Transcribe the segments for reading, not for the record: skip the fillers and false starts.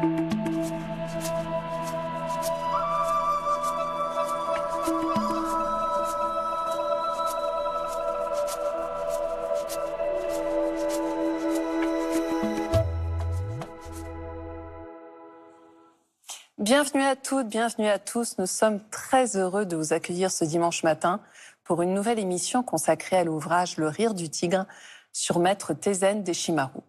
Bienvenue à toutes, bienvenue à tous. Nous sommes très heureux de vous accueillir ce dimanche matin pour une nouvelle émission consacrée à l'ouvrage Le Rire du Tigre sur Maître Tézen Deshimaru.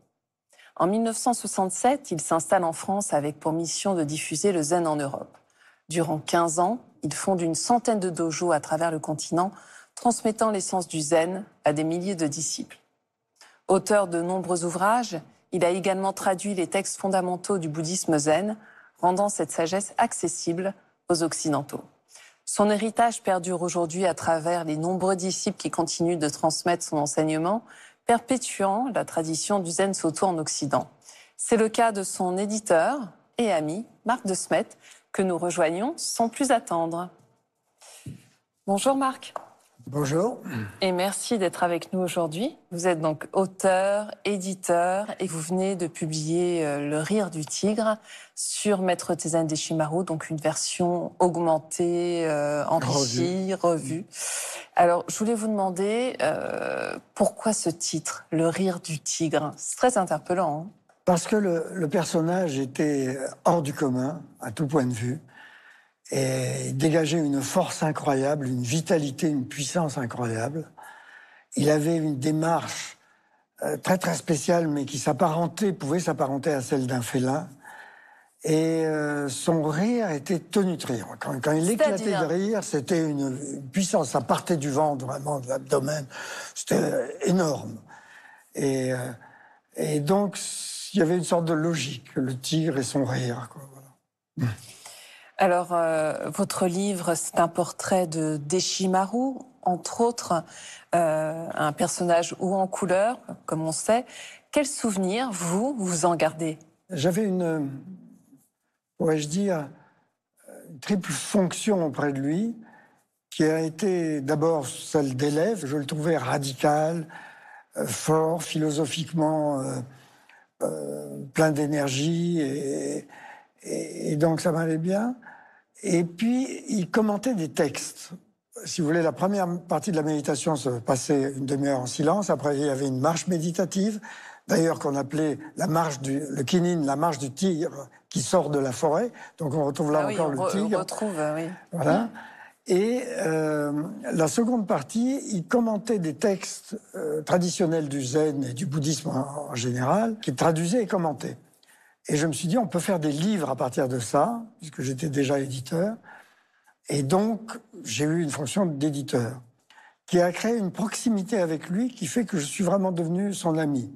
En 1967, il s'installe en France avec pour mission de diffuser le zen en Europe. Durant 15 ans, il fonde une centaine de dojos à travers le continent, transmettant l'essence du zen à des milliers de disciples. Auteur de nombreux ouvrages, il a également traduit les textes fondamentaux du bouddhisme zen, rendant cette sagesse accessible aux Occidentaux. Son héritage perdure aujourd'hui à travers les nombreux disciples qui continuent de transmettre son enseignement, perpétuant la tradition du Zen Soto en Occident. C'est le cas de son éditeur et ami, Marc de Smet, que nous rejoignons sans plus attendre. Bonjour Marc. Bonjour. Et merci d'être avec nous aujourd'hui. Vous êtes donc auteur, éditeur et vous venez de publier Le Rire du Tigre sur Maître Tézen Deshimaru, donc une version augmentée, enrichie, revue. Alors, je voulais vous demander pourquoi ce titre, Le Rire du Tigre? C'est très interpellant. Hein. Parce que le personnage était hors du commun, à tout point de vue. Et il dégageait une force incroyable, une vitalité, une puissance incroyable. Il avait une démarche très très spéciale, mais qui pouvait s'apparenter à celle d'un félin. Et son rire était tonitruant. Quand il éclatait de rire, c'était une puissance. Ça partait du ventre, vraiment, de l'abdomen. C'était énorme. Et donc, il y avait une sorte de logique, le tigre et son rire, quoi, voilà. Alors, votre livre, c'est un portrait de Deshimaru, entre autres, un personnage haut en couleur, comme on sait. Quel souvenir, vous en gardez? J'avais pourrais-je dire, une triple fonction auprès de lui, qui a été d'abord celle d'élève. Je le trouvais radical, fort, philosophiquement, plein d'énergie, et donc ça m'allait bien. Et puis, il commentait des textes. Si vous voulez, la première partie de la méditation se passait une demi-heure en silence. Après, il y avait une marche méditative, d'ailleurs qu'on appelait le kinin, la marche du tigre qui sort de la forêt. Donc on retrouve là encore le tigre. On retrouve, oui. Voilà. Et la seconde partie, il commentait des textes traditionnels du zen et du bouddhisme en général, qu'il traduisait et commentait. Et je me suis dit, on peut faire des livres à partir de ça, puisque j'étais déjà éditeur. Et donc, j'ai eu une fonction d'éditeur, qui a créé une proximité avec lui qui fait que je suis vraiment devenu son ami.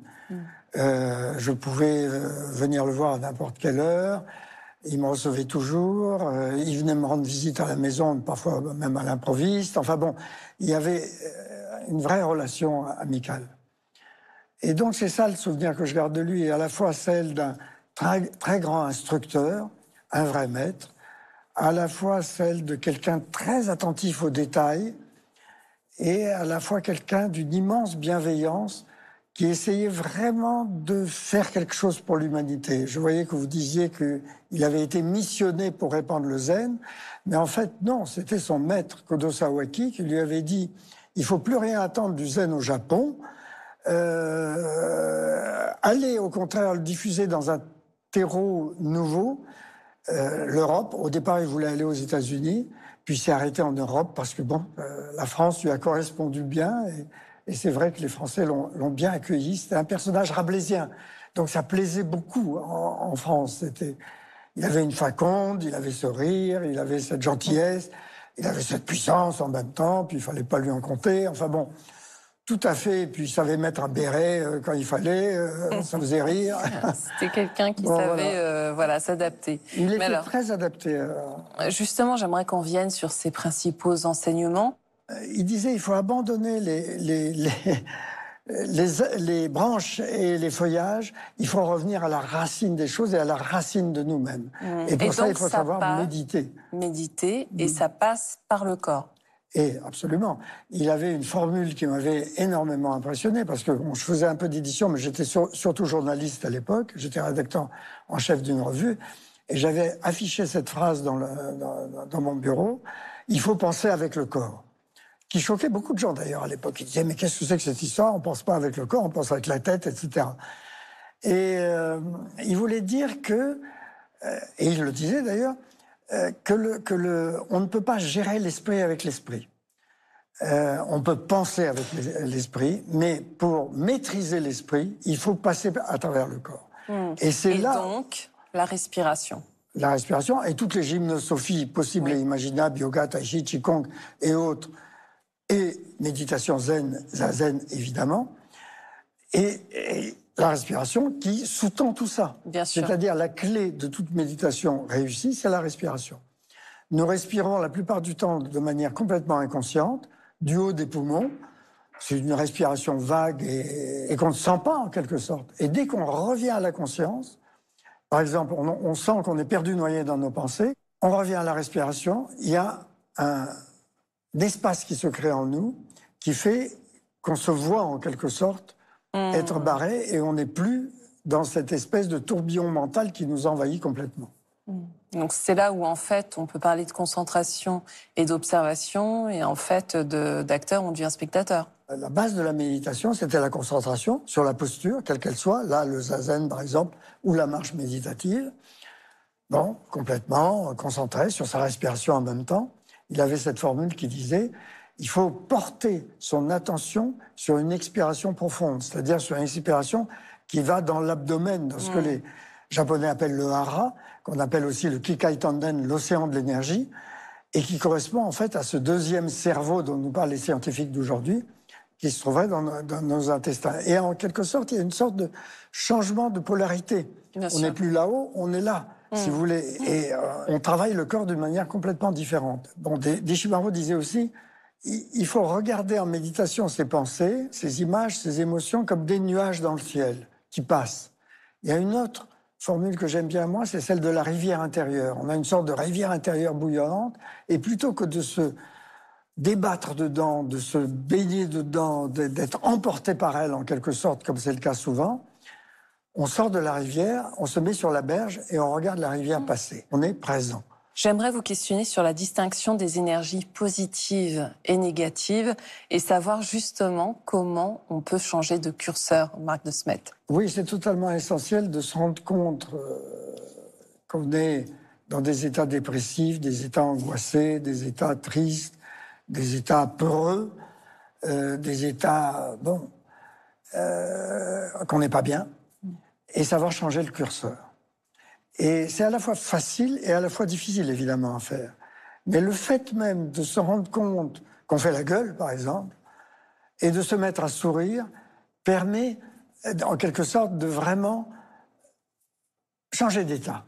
Je pouvais venir le voir à n'importe quelle heure. Il me recevait toujours. Il venait me rendre visite à la maison, parfois même à l'improviste. Enfin bon, il y avait une vraie relation amicale. Et donc, c'est ça le souvenir que je garde de lui, et à la fois celle d'un très, très grand instructeur, un vrai maître, à la fois celle de quelqu'un très attentif aux détails et à la fois quelqu'un d'une immense bienveillance qui essayait vraiment de faire quelque chose pour l'humanité. Je voyais que vous disiez qu'il avait été missionné pour répandre le zen, mais en fait, non, c'était son maître, Kodo Sawaki, qui lui avait dit « il ne faut plus rien attendre du zen au Japon, allez au contraire le diffuser dans un terreau nouveau, l'Europe. Au départ, il voulait aller aux États-Unis, puis s'est arrêté en Europe parce que bon, la France lui a correspondu bien, et c'est vrai que les Français l'ont bien accueilli. C'était un personnage rabelaisien, donc ça plaisait beaucoup en France. Il avait une faconde, il avait ce rire, il avait cette gentillesse, il avait cette puissance en même temps, puis il fallait pas lui en compter. Enfin bon. Tout à fait, et puis il savait mettre un béret quand il fallait, ça faisait rire. C'était quelqu'un qui savait s'adapter. Il était très adapté. Justement, j'aimerais qu'on vienne sur ses principaux enseignements. Il disait il faut abandonner les branches et les feuillages, il faut revenir à la racine des choses et à la racine de nous-mêmes. Et pour ça, il faut savoir méditer. Méditer, et ça passe par le corps. Et absolument. Il avait une formule qui m'avait énormément impressionné, parce que bon, je faisais un peu d'édition, mais j'étais surtout journaliste à l'époque. J'étais rédacteur en chef d'une revue. Et j'avais affiché cette phrase dans mon bureau, « Il faut penser avec le corps », qui choquait beaucoup de gens d'ailleurs à l'époque. Ils disaient « Mais qu'est-ce que c'est que cette histoire? On ne pense pas avec le corps, on pense avec la tête, etc. » Et il voulait dire que, et il le disait d'ailleurs, on ne peut pas gérer l'esprit avec l'esprit. On peut penser avec l'esprit, mais pour maîtriser l'esprit, il faut passer à travers le corps. Et c'est là... donc, la respiration. La respiration et toutes les gymnosophies possibles et imaginables, yoga, tai chi, qigong et autres, et méditation zen, zazen évidemment, et la respiration qui sous-tend tout ça. C'est-à-dire la clé de toute méditation réussie, c'est la respiration. Nous respirons la plupart du temps de manière complètement inconsciente, du haut des poumons. C'est une respiration vague et qu'on ne sent pas en quelque sorte. Et dès qu'on revient à la conscience, par exemple, on sent qu'on est perdu noyé dans nos pensées, on revient à la respiration, il y a un espace qui se crée en nous qui fait qu'on se voit en quelque sorte être barré et on n'est plus dans cette espèce de tourbillon mental qui nous envahit complètement. Donc c'est là où en fait on peut parler de concentration et d'observation et en fait d'acteur on devient spectateur. La base de la méditation, c'était la concentration sur la posture, quelle qu'elle soit. Là, le zazen, par exemple, ou la marche méditative. Bon, complètement concentré sur sa respiration en même temps. Il avait cette formule qui disait « il faut porter son attention sur une expiration profonde », c'est-à-dire sur une expiration qui va dans l'abdomen, dans ce que les Japonais appellent le hara, qu'on appelle aussi le kikai tanden, l'océan de l'énergie, et qui correspond en fait à ce deuxième cerveau dont nous parlent les scientifiques d'aujourd'hui, qui se trouverait dans nos intestins. Et en quelque sorte, il y a une sorte de changement de polarité. On n'est plus là-haut, on est là, si vous voulez. Et on travaille le corps d'une manière complètement différente. Bon, Deshimaru disait aussi, il faut regarder en méditation ses pensées, ses images, ses émotions comme des nuages dans le ciel qui passent. Il y a une autre formule que j'aime bien, moi, c'est celle de la rivière intérieure. On a une sorte de rivière intérieure bouillonnante, et plutôt que de se débattre dedans, de se baigner dedans, d'être emporté par elle en quelque sorte, comme c'est le cas souvent, on sort de la rivière, on se met sur la berge et on regarde la rivière passer. On est présent. J'aimerais vous questionner sur la distinction des énergies positives et négatives et savoir justement comment on peut changer de curseur, Marc de Smet. Oui, c'est totalement essentiel de se rendre compte qu'on est dans des états dépressifs, des états angoissés, des états tristes, des états peureux, des états, qu'on n'est pas bien, et savoir changer le curseur. Et c'est à la fois facile et à la fois difficile, évidemment, à faire. Mais le fait même de se rendre compte qu'on fait la gueule, par exemple, et de se mettre à sourire, permet, en quelque sorte, de vraiment changer d'état.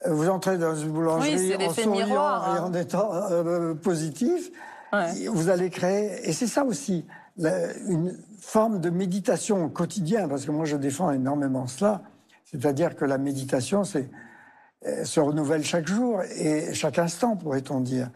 Vous entrez dans une boulangerie en souriant miroir, et en étant positif, vous allez créer... Et c'est ça aussi, une forme de méditation au quotidien, parce que moi, je défends énormément cela. C'est-à-dire que la méditation, se renouvelle chaque jour et chaque instant, pourrait-on dire.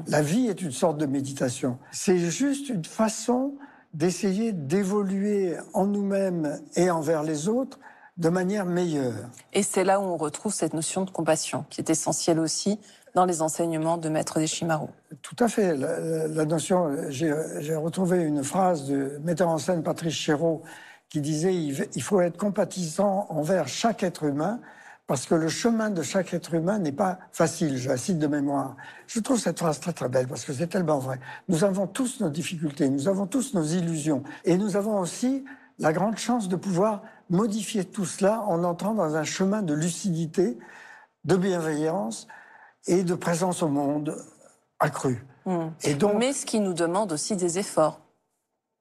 La vie est une sorte de méditation. C'est juste une façon d'essayer d'évoluer en nous-mêmes et envers les autres de manière meilleure. Et c'est là où on retrouve cette notion de compassion, qui est essentielle aussi dans les enseignements de Maître Deshimaru. Tout à fait. La notion, j'ai retrouvé une phrase de metteur en scène Patrice Chéreau qui disait « il faut être compatissant envers chaque être humain », parce que le chemin de chaque être humain n'est pas facile, je la cite de mémoire. Je trouve cette phrase très très belle, parce que c'est tellement vrai. Nous avons tous nos difficultés, nous avons tous nos illusions, et nous avons aussi la grande chance de pouvoir modifier tout cela en entrant dans un chemin de lucidité, de bienveillance et de présence au monde accrue. Et donc, mais ce qui nous demande aussi des efforts.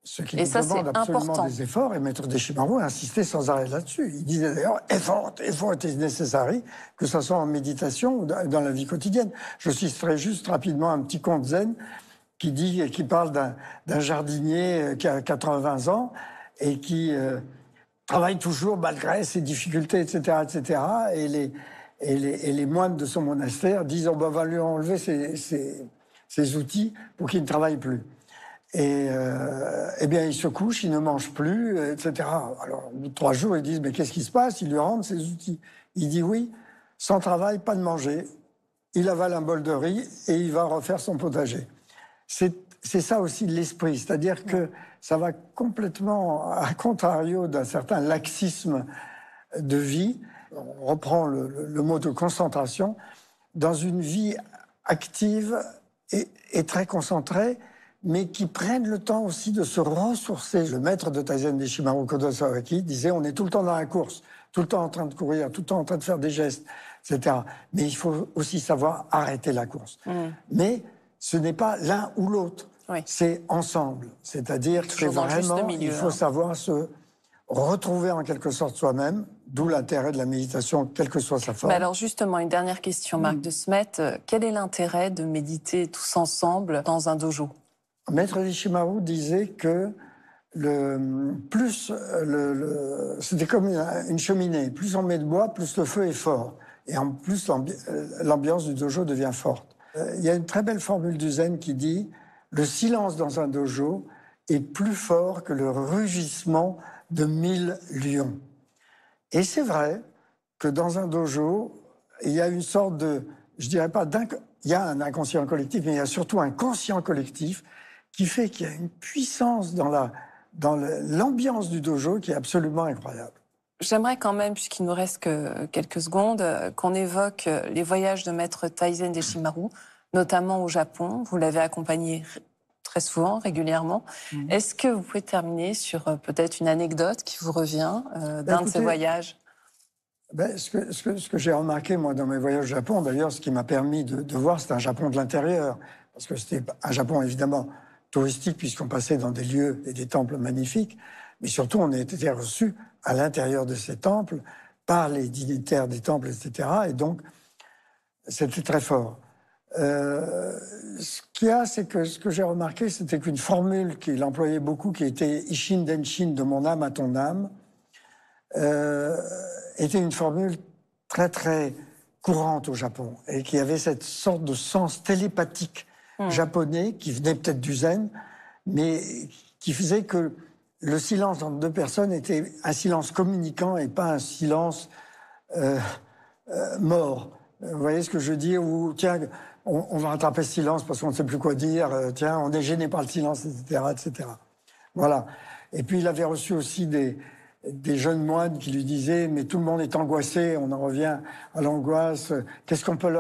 Ce qui nous demande absolument des efforts, et Maître Deshimaru insistait sans arrêt là-dessus. Il disait d'ailleurs, effort est nécessaire, que ce soit en méditation ou dans la vie quotidienne. Je citerai juste rapidement un petit conte zen qui parle d'un jardinier qui a 80 ans et qui travaille toujours malgré ses difficultés, etc., etc. Et les moines de son monastère disent, on va lui enlever ses ses outils pour qu'il ne travaille plus. Et eh bien, il se couche, il ne mange plus, etc. Alors, au bout de 3 jours, ils disent, mais qu'est-ce qui se passe? Ils lui rendent ses outils. Il dit oui, sans travail, pas de manger. Il avale un bol de riz et il va refaire son potager. C'est ça aussi l'esprit, c'est-à-dire que ça va complètement à contrario d'un certain laxisme de vie. On reprend le mot de concentration, dans une vie active et très concentrée, mais qui prennent le temps aussi de se ressourcer. Le maître de Taizen Deshimaru Kodo Sawaki disait, on est tout le temps dans la course, tout le temps en train de courir, tout le temps en train de faire des gestes, etc. Mais il faut aussi savoir arrêter la course. Mais ce n'est pas l'un ou l'autre, c'est ensemble. C'est-à-dire que vraiment, il faut savoir se retrouver en quelque sorte soi-même, d'où l'intérêt de la méditation, quelle que soit sa forme. Mais alors justement, une dernière question, Marc de Smet. Quel est l'intérêt de méditer tous ensemble dans un dojo? Maître Deshimaru disait que c'était comme une cheminée. Plus on met de bois, plus le feu est fort. Et en plus, l'ambiance du dojo devient forte. Il y a une très belle formule du zen qui dit « Le silence dans un dojo est plus fort que le rugissement de 1000 lions ». Et c'est vrai que dans un dojo, il y a une sorte de... Je dirais pas il y a un inconscient collectif, mais il y a surtout un conscient collectif qui fait qu'il y a une puissance dans l'ambiance du dojo qui est absolument incroyable. J'aimerais quand même, puisqu'il nous reste que quelques secondes, qu'on évoque les voyages de maître Taizen Deshimaru, notamment au Japon. Vous l'avez accompagné très souvent, régulièrement. Est-ce que vous pouvez terminer sur peut-être une anecdote qui vous revient d'un de ces voyages? Ce que j'ai remarqué, moi, dans mes voyages au Japon, d'ailleurs, ce qui m'a permis de voir, c'est un Japon de l'intérieur. Parce que c'était un Japon, évidemment, touristique, puisqu'on passait dans des lieux et des temples magnifiques. Mais surtout, on a été reçus à l'intérieur de ces temples par les dignitaires des temples, etc. Et donc, c'était très fort. Ce qu'il y a, c'est que ce que j'ai remarqué, c'était qu'une formule qu'il employait beaucoup, qui était Ishin Denshin, de mon âme à ton âme, était une formule très, très courante au Japon et qui avait cette sorte de sens télépathique japonais qui venait peut-être du zen, mais qui faisait que le silence entre 2 personnes était un silence communicant et pas un silence mort. Vous voyez ce que je veux dire? Ou tiens, on va rattraper ce silence parce qu'on ne sait plus quoi dire, tiens, on est gêné par le silence, etc., etc. Voilà. Et puis il avait reçu aussi des jeunes moines qui lui disaient « mais tout le monde est angoissé, on en revient à l'angoisse, qu'est-ce qu'on peut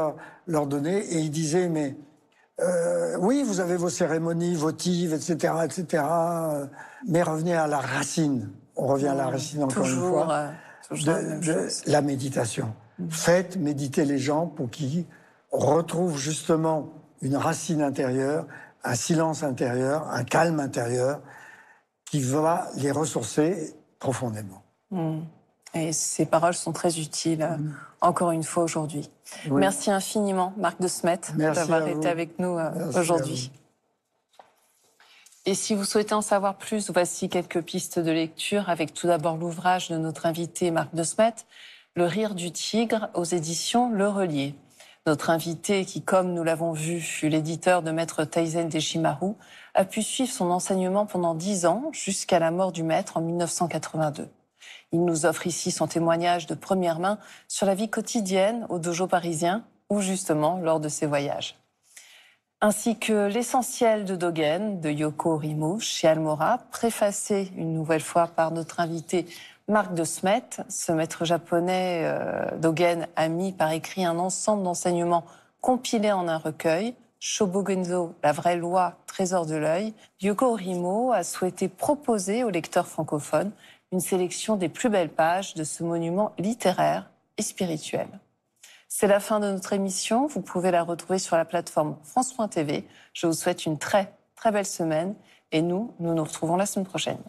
leur donner ?» Et il disait « mais oui, vous avez vos cérémonies votives, etc., etc., mais revenez à la racine. » On revient à la racine encore une fois, de la méditation. Faites méditer les gens pour qu'ils retrouvent justement une racine intérieure, un silence intérieur, un calme intérieur qui va les ressourcer profondément. Et ces paroles sont très utiles, encore une fois, aujourd'hui. Oui. Merci infiniment, Marc de Smet, d'avoir été avec nous aujourd'hui. Et si vous souhaitez en savoir plus, voici quelques pistes de lecture, avec tout d'abord l'ouvrage de notre invité Marc de Smet, Le rire du tigre, aux éditions Le Relier. Notre invité, qui, comme nous l'avons vu, fut l'éditeur de maître Taizen Deshimaru, a pu suivre son enseignement pendant 10 ans, jusqu'à la mort du maître en 1982. Il nous offre ici son témoignage de première main sur la vie quotidienne au dojo parisien, ou justement lors de ses voyages. Ainsi que L'essentiel de Dogen, de Yoko Rimo, chez Almora, préfacé une nouvelle fois par notre invité Marc de Smet. Ce maître japonais Dogen a mis par écrit un ensemble d'enseignements compilés en un recueil, Shobogenzo, la vraie loi, trésor de l'œil. Yoko Rimo a souhaité proposer aux lecteurs francophones une sélection des plus belles pages de ce monument littéraire et spirituel. C'est la fin de notre émission. Vous pouvez la retrouver sur la plateforme France.tv. Je vous souhaite une très, très belle semaine et nous nous retrouvons la semaine prochaine.